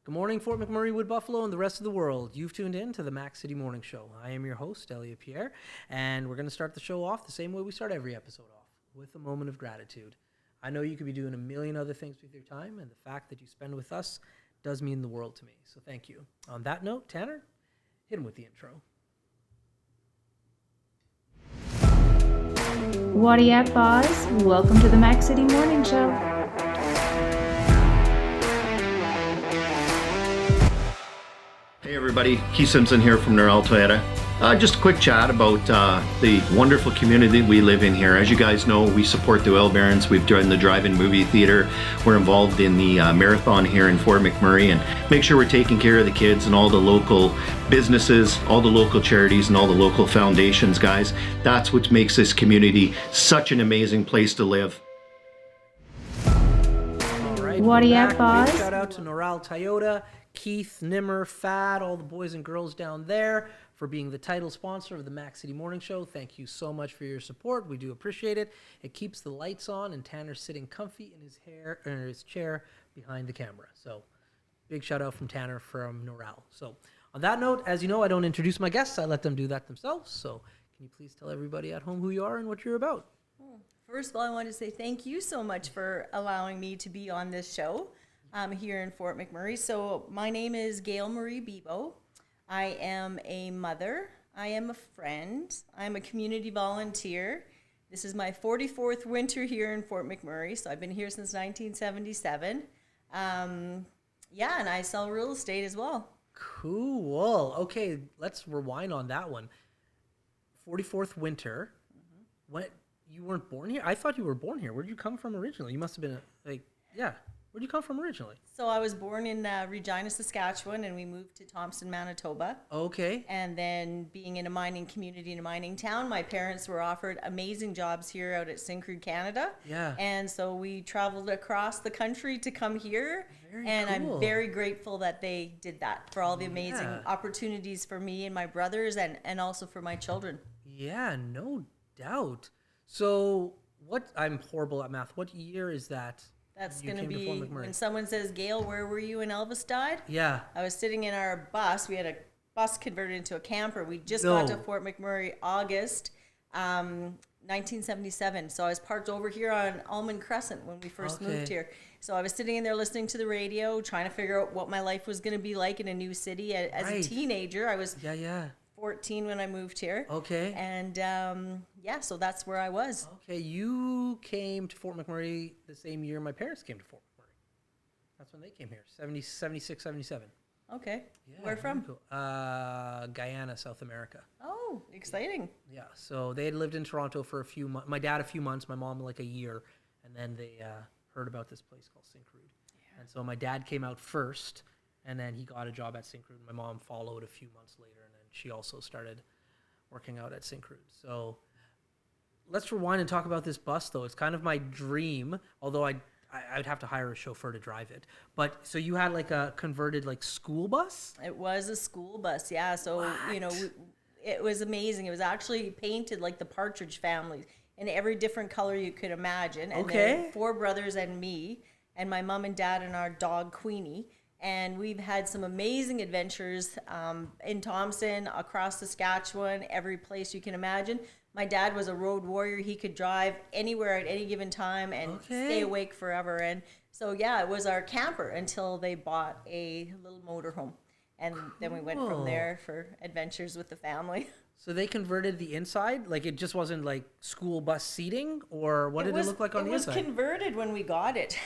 Good morning, Fort McMurray, Wood Buffalo, and the rest of the world. You've tuned in to the Mac City Morning Show. I am your host, Elliot Pierre, and we're going to start the show off the same way we start every episode off, with a moment of gratitude. I know you could be doing a million other things with your time, and the fact that you spend with us does mean the world to me, so thank you. On that note, Tanner, hit him with the intro. Whatty up, boss? Welcome to the Mac City Morning Show. Hey everybody, Keith Simpson here from Realtor. Just a quick chat about the wonderful community we live in here. As you guys know, we support the Oil Barons. We've joined the drive-in movie theater. We're involved in the marathon here in Fort McMurray, and make sure we're taking care of the kids and all the local businesses, all the local charities, and all the local foundations, guys. That's what makes this community such an amazing place to live. All right, Whatty up, boss? Big shout out to Noral Toyota, Keith, Nimmer, Fad, all the boys and girls down there for being the title sponsor of the Mac City Morning Show. Thank you so much for your support. We do appreciate it. It keeps the lights on and Tanner's sitting comfy in his chair behind the camera. So big shout out from Tanner from Noral. So on that note, as you know, I don't introduce my guests. I let them do that themselves. So can you please tell everybody at home who you are and what you're about? First of all, I want to say thank you so much for allowing me to be on this show here in Fort McMurray. So my name is Gail Bibeau. I am a mother. I am a friend. I'm a community volunteer. This is my 44th winter here in Fort McMurray. So I've been here since 1977. And I sell real estate as well. Cool. Okay, let's rewind on that one. 44th winter. What? You weren't born here? I thought you were born here. Where did you come from originally? You must have been Where'd you come from originally? So I was born in Regina, Saskatchewan, and we moved to Thompson, Manitoba. Okay. And then being in a mining community in a mining town, my parents were offered amazing jobs here out at Syncrude, Canada. Yeah. And so we traveled across the country to come here. Very and cool. I'm very grateful that they did that for all the amazing opportunities for me and my brothers and also for my children. Yeah, no doubt. So I'm horrible at math. What year is that? That's you going to came be Fort McMurray? when someone says, Gail, where were you when Elvis died? Yeah. I was sitting in our bus. We had a bus converted into a camper. We just got to Fort McMurray August 1977. So I was parked over here on Almond Crescent when we first moved here. So I was sitting in there listening to the radio, trying to figure out what my life was going to be like in a new city. As a teenager, I was 14 when I moved here. Okay. And so that's where I was. Okay, you came to Fort McMurray the same year my parents came to Fort McMurray. That's when they came here, 76, 77. Okay. Yeah, Where from? cool. Guyana, South America. Oh, exciting. Yeah, so they had lived in Toronto for a few months. My dad a few months, my mom like a year, and then they heard about this place called Syncrude. Yeah. And so my dad came out first, and then he got a job at Syncrude. My mom followed a few months later, and then she also started working out at Syncrude. So let's rewind and talk about this bus, though. It's kind of my dream, although I'd have to hire a chauffeur to drive it. But so you had like a converted like school bus? It was a school bus, yeah. So, it was amazing. It was actually painted like the Partridge Family in every different color you could imagine. And then 4 brothers and me, and my mom and dad and our dog Queenie. And we've had some amazing adventures in Thompson, across Saskatchewan, every place you can imagine. My dad was a road warrior. He could drive anywhere at any given time and stay awake forever. And so, it was our camper until they bought a little motorhome. And then we went from there for adventures with the family. So they converted the inside? Like it just wasn't like school bus seating? Or what did it look like on the inside? It was converted when we got it.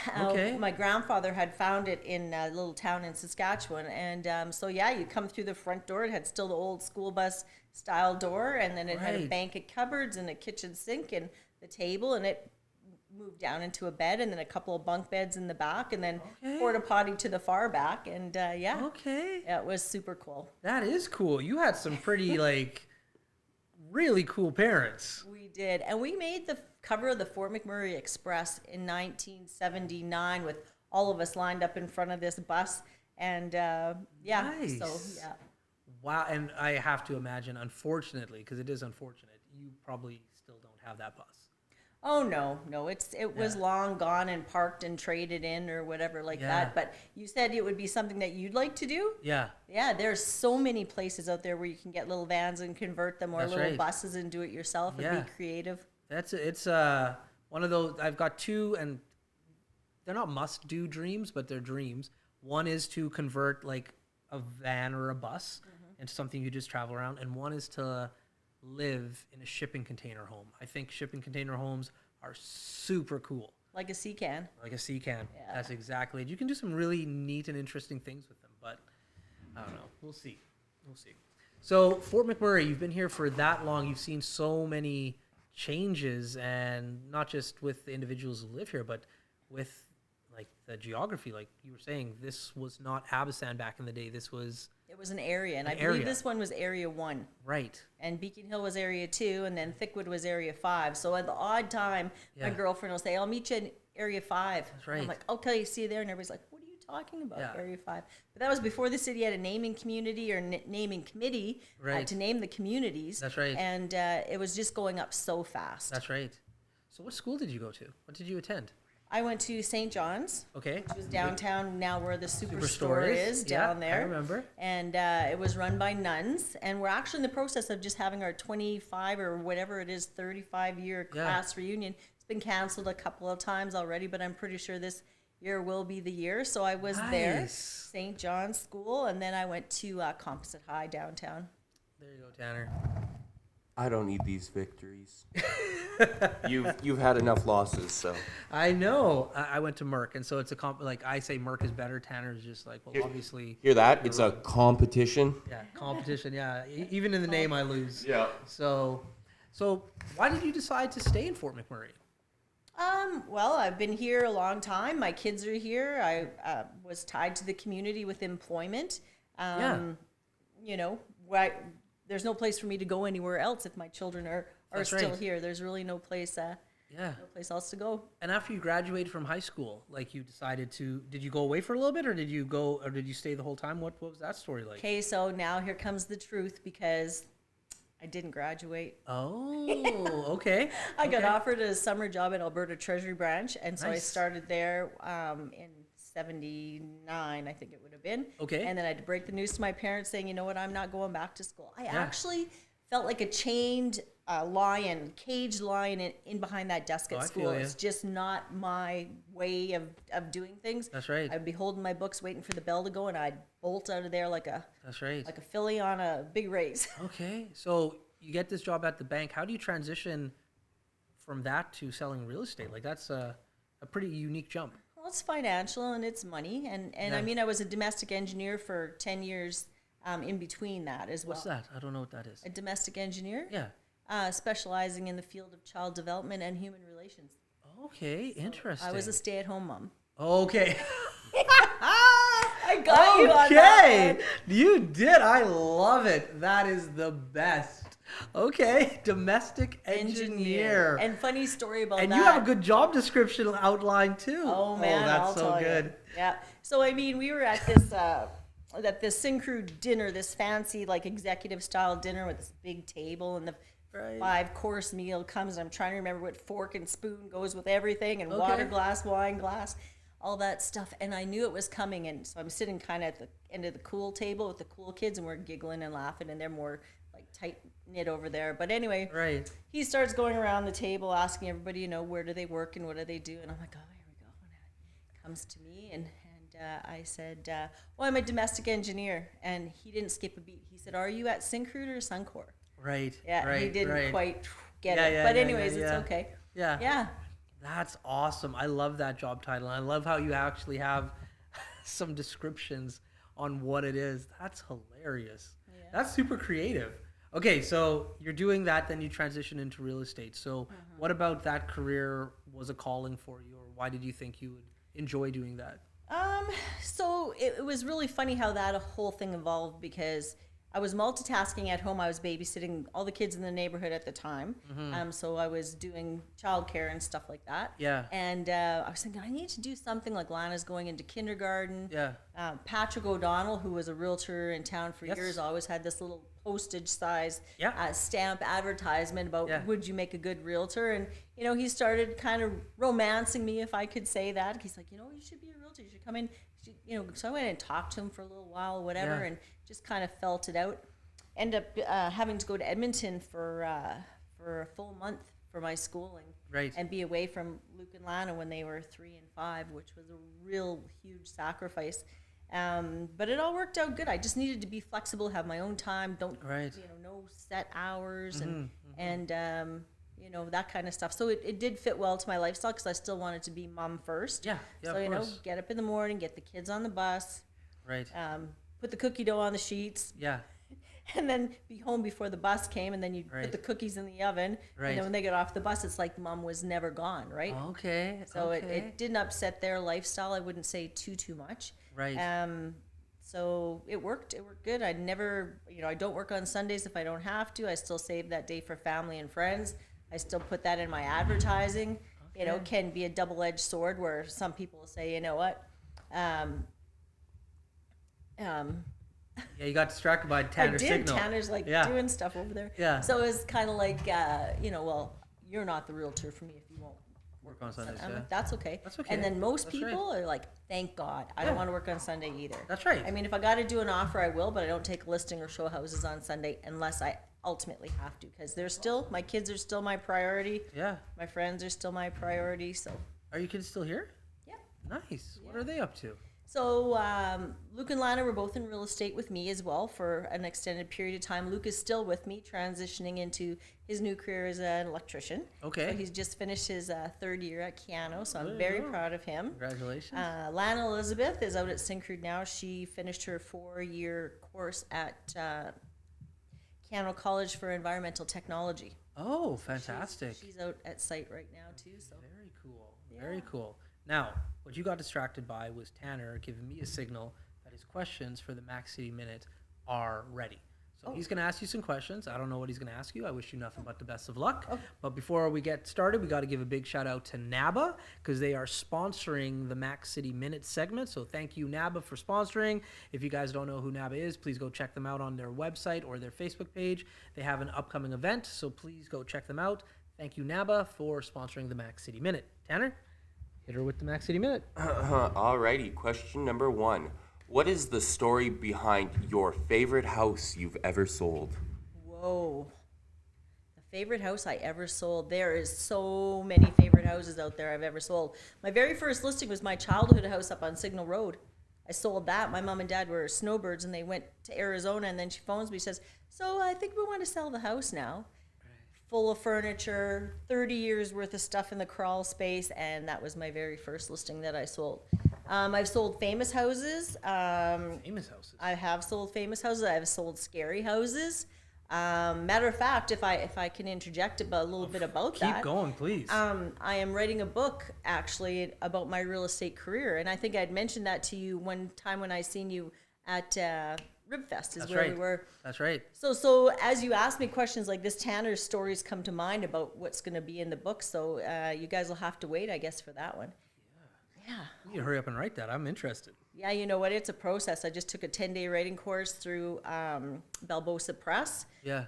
My grandfather had found it in a little town in Saskatchewan. And you come through the front door. It had still the old school bus style door. And then it had a bank of cupboards and a kitchen sink and the table. And it moved down into a bed and then a couple of bunk beds in the back. And then porta potty to the far back. And it was super cool. That is cool. You had some pretty really cool parents. We did. And we made the cover of the Fort McMurray Express in 1979 with all of us lined up in front of this bus. And nice. So, yeah. Wow. And I have to imagine, unfortunately, because it is unfortunate, you probably still don't have that bus. Oh no, it was long gone and parked and traded in or whatever like that. But you said it would be something that you'd like to do? Yeah. Yeah, there's so many places out there where you can get little vans and convert them, or That's little right. buses and do it yourself and be creative. It's one of those. I've got two, and they're not must-do dreams, but they're dreams. One is to convert like a van or a bus into something you just travel around, and one is to live in a shipping container home. I think shipping container homes are super cool. Like a sea can. Like a sea can. Yeah. That's exactly it. You can do some really neat and interesting things with them, but I don't know. We'll see. So Fort McMurray, you've been here for that long. You've seen so many changes, and not just with the individuals who live here, but with like the geography. Like you were saying, this was not Abisan back in the day. This was... It was an area, and I believe this one was Area 1. Right. And Beacon Hill was Area 2, and then Thickwood was Area 5. So at the odd time, my girlfriend will say, I'll meet you in Area 5. That's right. I'm like, okay, see you there. And everybody's like, what are you talking about, Yeah. Area 5? But that was before the city had a naming community or naming committee to name the communities. That's right. And it was just going up so fast. That's right. So what school did you go to? What did you attend? I went to St. John's, Okay. which was downtown, now where the Superstore Superstore is, down there. I remember. And it was run by nuns. And we're actually in the process of just having our 25 or whatever it is, 35-year class reunion. It's been canceled a couple of times already, but I'm pretty sure this year will be the year. So I was there, St. John's School, and then I went to Composite High downtown. There you go, Tanner. I don't need these victories. You've had enough losses, so. I know. I went to Merck, and so it's like I say Merck is better. Tanner's just like, well, obviously. Hear that? It's a competition. Yeah, competition. Yeah, even in the name, I lose. Yeah. So why did you decide to stay in Fort McMurray? Well, I've been here a long time. My kids are here. I was tied to the community with employment. You know, there's no place for me to go anywhere else if my children are still here. There's really no place no place else to go. And after you graduated from high school, like you decided to, did you go away for a little bit, or did you stay the whole time? What was that story like? Okay, so now here comes the truth, because I didn't graduate. Oh, okay. I got offered a summer job at Alberta Treasury Branch, and so I started there in 79, I think it would have been. Okay. And then I had to break the news to my parents saying, you know what, I'm not going back to school. I actually felt like a chained caged lion in behind that desk at school. It's just not my way of doing things. That's right. I'd be holding my books waiting for the bell to go, and I'd bolt out of there like a filly on a big race. Okay. So you get this job at the bank. How do you transition from that to selling real estate? Like that's a pretty unique jump. Well, it's financial and it's money. And I mean, I was a domestic engineer for 10 years in between that as well. What's that? I don't know what that is. A domestic engineer? Yeah. Specializing in the field of child development and human relations. Okay, interesting. I was a stay-at-home mom. Okay. I got you on that one. You did. I love it. That is the best. Okay, domestic engineer. And funny story about that. And you have a good job description outlined too. Oh man, that's I'll so tell good. You. Yeah. So I mean, we were at this Syncrude dinner, this fancy like executive style dinner with this big table, and the 5-course meal comes. I'm trying to remember what fork and spoon goes with everything, and water glass, wine glass, all that stuff. And I knew it was coming, and so I'm sitting kind of at the end of the cool table with the cool kids, and we're giggling and laughing, and they're more like tight knit over there. But anyway, he starts going around the table asking everybody, you know, where do they work and what do they do? And I'm like, oh, here we go. And it comes to me, and I said, well, I'm a domestic engineer. And he didn't skip a beat. He said, are you at Syncrude or Suncor? Right. Yeah, he didn't quite get it. But anyways, it's okay. Yeah. Yeah. That's awesome. I love that job title. I love how you actually have some descriptions on what it is. That's hilarious. Yeah. That's super creative. Okay, so you're doing that, then you transition into real estate. So what about that career was a calling for you, or why did you think you would enjoy doing that? So it was really funny how that whole thing evolved, because I was multitasking at home. I was babysitting all the kids in the neighborhood at the time. So I was doing childcare and stuff like that. Yeah. And I was thinking, I need to do something like Lana's going into kindergarten. Yeah. Patrick O'Donnell, who was a realtor in town for Yes. years, always had this little postage size Yeah. stamp advertisement about Yeah. would you make a good realtor? And, you know, he started kind of romancing me, if I could say that. He's like, you know, you should be a realtor. You should come in. You know, so I went and talked to him for a little while, whatever, Yeah. and just kind of felt it out. Ended up having to go to Edmonton for a full month for my schooling, Right. and be away from Luke and Lana when they were 3 and 5, which was a real huge sacrifice. But it all worked out good. I just needed to be flexible, have my own time, Right. you know, no set hours and you know, that kind of stuff. So it did fit well to my lifestyle because I still wanted to be mom first. Yeah. Yeah. So, Of you know, course. get up in the morning, get the kids on the bus, Right. put the cookie dough on the sheets, Yeah. and then be home before the bus came, and then you Right. put the cookies in the oven. Right. And then when they got off the bus, it's like mom was never gone, right? Okay. So okay. it didn't upset their lifestyle. I wouldn't say too much. Right. So it worked. It worked good. I never, you know, I don't work on Sundays if I don't have to. I still save that day for family and friends. I still put that in my advertising. You know, it can be a double-edged sword where some people say, you know what, Yeah, you got distracted by I Tanner's did. signal. Tanner's like Yeah. doing stuff over there. Yeah. So it was kind of like, you know, well, you're not the realtor for me if you won't Work on Sundays. I'm Yeah. like, that's okay. That's okay. And then most That's right. people are like, thank God, I don't want to work on Sunday either. That's right. I mean, if I got to do an offer, I will, but I don't take a listing or show houses on Sunday unless I ultimately have to, because they're still, my kids are still my priority. Yeah. My friends are still my priority. So, Are your kids still here? yeah. Nice. What are they up to? So Luke and Lana were both in real estate with me as well for an extended period of time. Luke is still with me, transitioning into his new career as an electrician. Okay. So he's just finished his third year at Keano, so I'm very proud of him. Congratulations. Lana Elizabeth is out at Syncrude now. She finished her 4-year course at Keano College for Environmental Technology. Oh, fantastic. She's out at site right now too. So Very cool. Very cool. Now, what you got distracted by was Tanner giving me a signal that his questions for the Max City Minute are ready. So he's going to ask you some questions. I don't know what he's going to ask you. I wish you nothing but the best of luck. But before we get started, we got to give a big shout out to NABA because they are sponsoring the Max City Minute segment. So thank you, NABA, for sponsoring. If you guys don't know who NABA is, please go check them out on their website or their Facebook page. They have an upcoming event, so please go check them out. Thank you, NABA, for sponsoring the Max City Minute. Tanner, hit her with the Max City Minute. Alrighty, question number 1. What is the story behind your favorite house you've ever sold? whoa. The favorite house I ever sold. There is so many favorite houses out there I've ever sold. My very first listing was my childhood house up on Signal Road. I sold that. My mom and dad were snowbirds and they went to Arizona, and then she phones me, says, so I think we want to sell the house now. Full of furniture, 30 years worth of stuff in the crawl space, and that was my very first listing that I sold. I've sold famous houses. Famous houses. I have sold famous houses. I have sold scary houses. Matter of fact, if I can interject a little bit about that. Keep going, please. I am writing a book actually about my real estate career, and I think I'd mentioned that to you one time when I seen you at Ribfest. Is That's where right. we were. That's right. So as you ask me questions like this, Tanner's stories come to mind about what's going to be in the book. So you guys will have to wait, I guess, for that one. Yeah. You need to hurry up and write that. I'm interested. Yeah, you know what? It's a process. I just took a 10-day writing course through Balbosa Press. Yeah.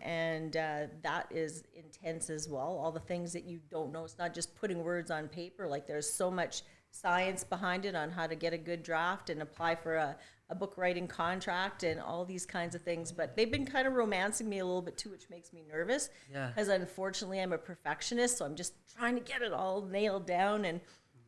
And that is intense as well. All the things that you don't know. It's not just putting words on paper. Like, there's so much science behind it on how to get a good draft and apply for a book writing contract and all these kinds of things. But they've been kind of romancing me a little bit too, which makes me nervous. Yeah. Because unfortunately I'm a perfectionist, so I'm just trying to get it all nailed down.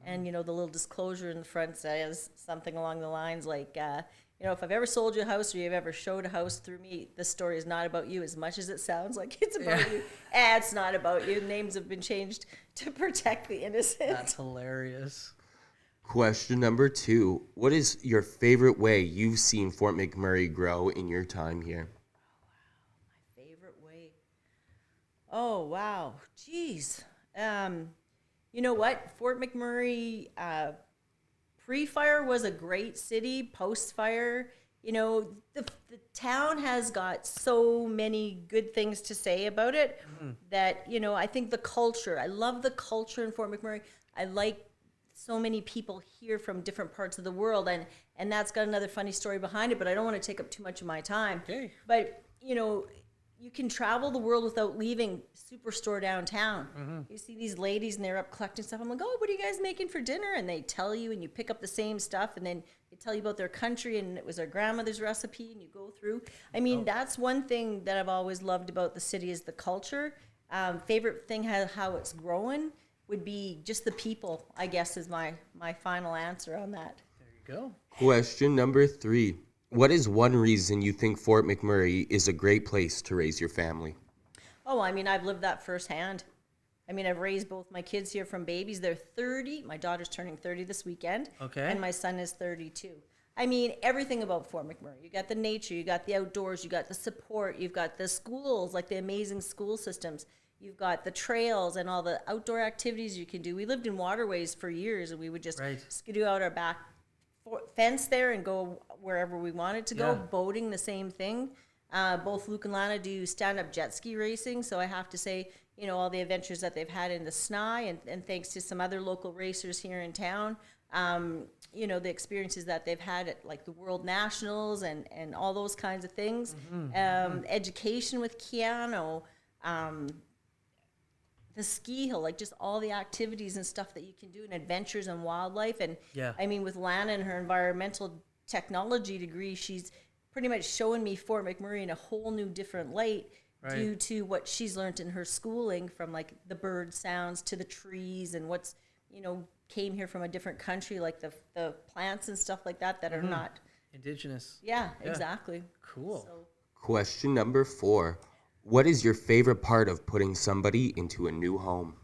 And you know, the little disclosure in the front says something along the lines like, you know, if I've ever sold you a house or you've ever showed a house through me, this story is not about you as much as it sounds like it's about you. It's not about you. Names have been changed to protect the innocent. That's hilarious. Question number 2. What is your favorite way you've seen Fort McMurray grow in your time here? Favorite way. Oh, wow. Jeez. You know what? Fort McMurray, pre-fire was a great city. Post-fire, you know, the town has got so many good things to say about it that, you know, I think the culture, I love the culture in Fort McMurray. I like so many people here from different parts of the world, and that's got another funny story behind it, but I don't want to take up too much of my time. Okay. But, you know, you can travel the world without leaving Superstore downtown. You see these ladies and they're up collecting stuff. I'm like, oh, what are you guys making for dinner? And they tell you, and you pick up the same stuff, and then they tell you about their country, and it was their grandmother's recipe, and you go through. I mean, that's one thing that I've always loved about the city is the culture. Favorite thing how it's growing would be just the people, I guess, is my final answer on that. There you go. Question number 3. What is one reason you think Fort McMurray is a great place to raise your family? Oh, I mean, I've lived that firsthand. I mean, I've raised both my kids here from babies. They're 30. My daughter's turning 30 this weekend. Okay. And my son is 32. I mean, everything about Fort McMurray. You got the nature, you got the outdoors, you got the support, you've got the schools, like the amazing school systems. You've got the trails and all the outdoor activities you can do. We lived in waterways for years, and we would just skidoo out our back fence there and go wherever we wanted to go. Yeah. Boating, the same thing. Both Luke and Lana do stand-up jet ski racing, so I have to say, you know, all the adventures that they've had in the Snai, and thanks to some other local racers here in town, you know, the experiences that they've had at like the World Nationals and all those kinds of things. Education with Keanu, the ski hill, like just all the activities and stuff that you can do, and adventures and wildlife. And I mean, with Lana and her environmental technology degree, she's pretty much showing me Fort McMurray in a whole new different light due to what she's learned in her schooling, from like the bird sounds to the trees and what's, you know, came here from a different country, like the plants and stuff like that are not indigenous. Yeah, exactly. Cool. So, Question number 4. What is your favorite part of putting somebody into a new home?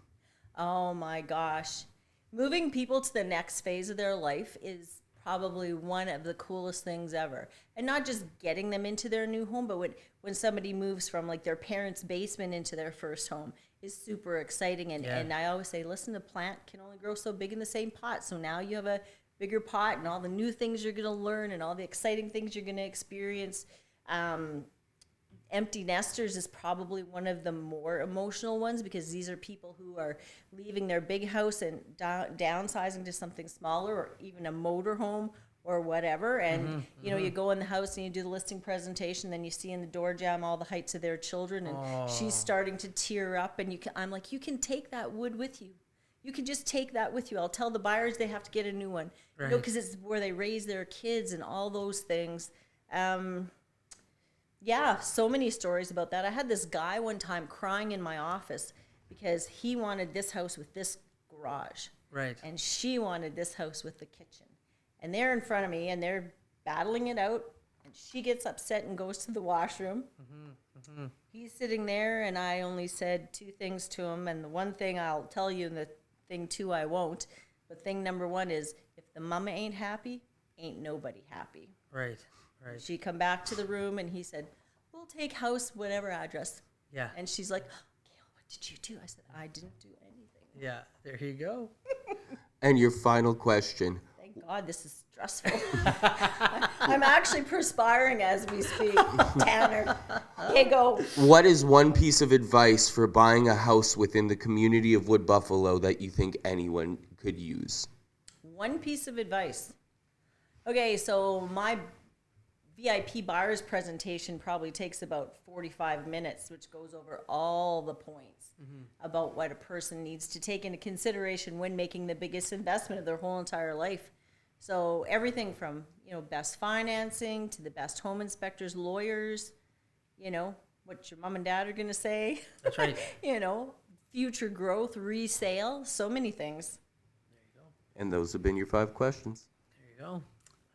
oh my gosh. Moving people to the next phase of their life is probably one of the coolest things ever. And not just getting them into their new home, but when somebody moves from like their parents' basement into their first home is super exciting. And I always say, listen, the plant can only grow so big in the same pot. So now you have a bigger pot, and all the new things you're going to learn and all the exciting things you're going to experience. Empty nesters is probably one of the more emotional ones, because these are people who are leaving their big house and downsizing to something smaller, or even a motor home or whatever. And you know, you go in the house and you do the listing presentation, then you see in the door jamb all the heights of their children, and she's starting to tear up, and I'm like, you can take that wood with you. You can just take that with you. I'll tell the buyers they have to get a new one, you know, because it's where they raise their kids and all those things. Yeah, so many stories about that. I had this guy one time crying in my office because he wanted this house with this garage. Right. And she wanted this house with the kitchen. And they're in front of me, and they're battling it out. And she gets upset and goes to the washroom. He's sitting there, and I only said 2 things to him. And the one thing I'll tell you, and the thing 2 I won't. But thing number 1 is, if the mama ain't happy, ain't nobody happy. Right. Right. She come back to the room, and he said, we'll take house whatever address. Yeah. And she's like, Gail, what did you do? I said, I didn't do anything. Yeah. There you go. And your final question. Thank God this is stressful. I'm actually perspiring as we speak. Tanner, okay, go. What is one piece of advice for buying a house within the community of Wood Buffalo that you think anyone could use? One piece of advice. Okay, so my VIP buyer's presentation probably takes about 45 minutes, which goes over all the points about what a person needs to take into consideration when making the biggest investment of their whole entire life. So everything from, you know, best financing to the best home inspectors, lawyers, you know, what your mom and dad are going to say. That's right. You know, future growth, resale, so many things. There you go. And those have been your 5 questions. There you go.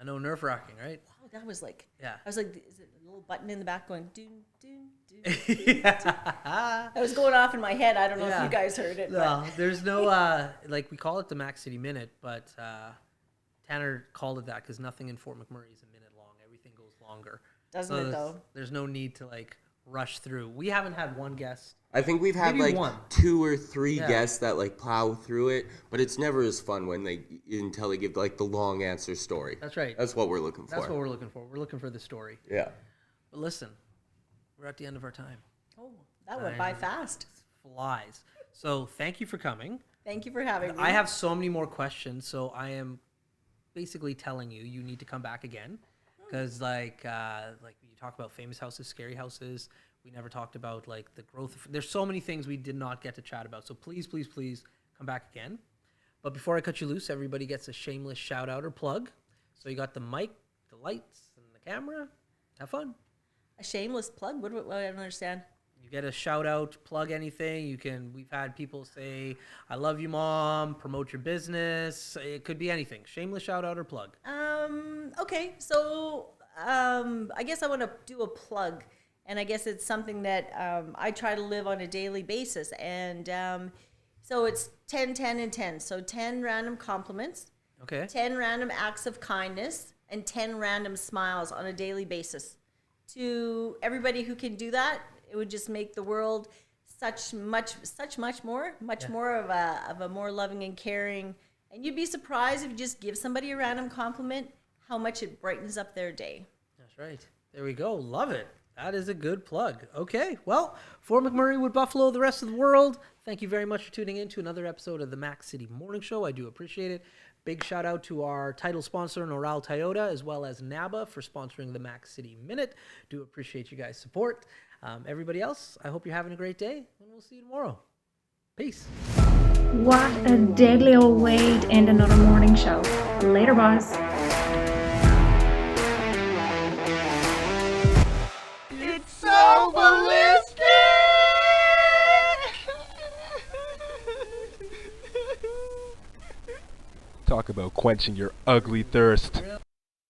I know, nerve-wracking, right? Wow, that was like, Yeah. I was like, is it a little button in the back going, doon, doon, doon? That was going off in my head. I don't know if you guys heard it. No, there's no, like, we call it the Mac City Minute, but Tanner called it that because nothing in Fort McMurray is a minute long. Everything goes longer. Doesn't it, though? There's no need to, like, rush through. We haven't had one guest. I think we've had Maybe like one. 2 or 3 Yeah. guests that like plow through it, but it's never as fun until they give like the long answer story. That's right. That's what we're looking for. That's what we're looking for. We're looking for the story. Yeah. But listen, we're at the end of our time. Oh, that went by fast. Flies. So thank you for coming. Thank you for having me. I have so many more questions, so I am basically telling you need to come back again, because like you talk about famous houses, scary houses. We never talked about like the growth. There's so many things we did not get to chat about. So please, please, please come back again. But before I cut you loose, everybody gets a shameless shout out or plug. So you got the mic, the lights, and the camera. Have fun. A shameless plug? What I don't understand. You get a shout out, plug anything. We've had people say, I love you, Mom, promote your business. It could be anything. Shameless shout out or plug. Okay, so I guess I want to do a plug, and I guess it's something that I try to live on a daily basis. And so it's 10, 10, and 10. So 10 random compliments, Okay. 10 random acts of kindness, and 10 random smiles on a daily basis. To everybody who can do that, it would just make the world much more of a more loving and caring. And you'd be surprised if you just give somebody a random compliment, how much it brightens up their day. That's right. There we go. Love it. That is a good plug. Okay. Well, Fort McMurray, Wood Buffalo, the rest of the world, thank you very much for tuning in to another episode of the Mac City Morning Show. I do appreciate it. Big shout out to our title sponsor, Noral Toyota, as well as NABA for sponsoring the Mac City Minute. Do appreciate you guys' support. Everybody else, I hope you're having a great day, and we'll see you tomorrow. Peace. What a deadly old way to end another morning show. Later, boss. It's so ballistic! Talk about quenching your ugly thirst.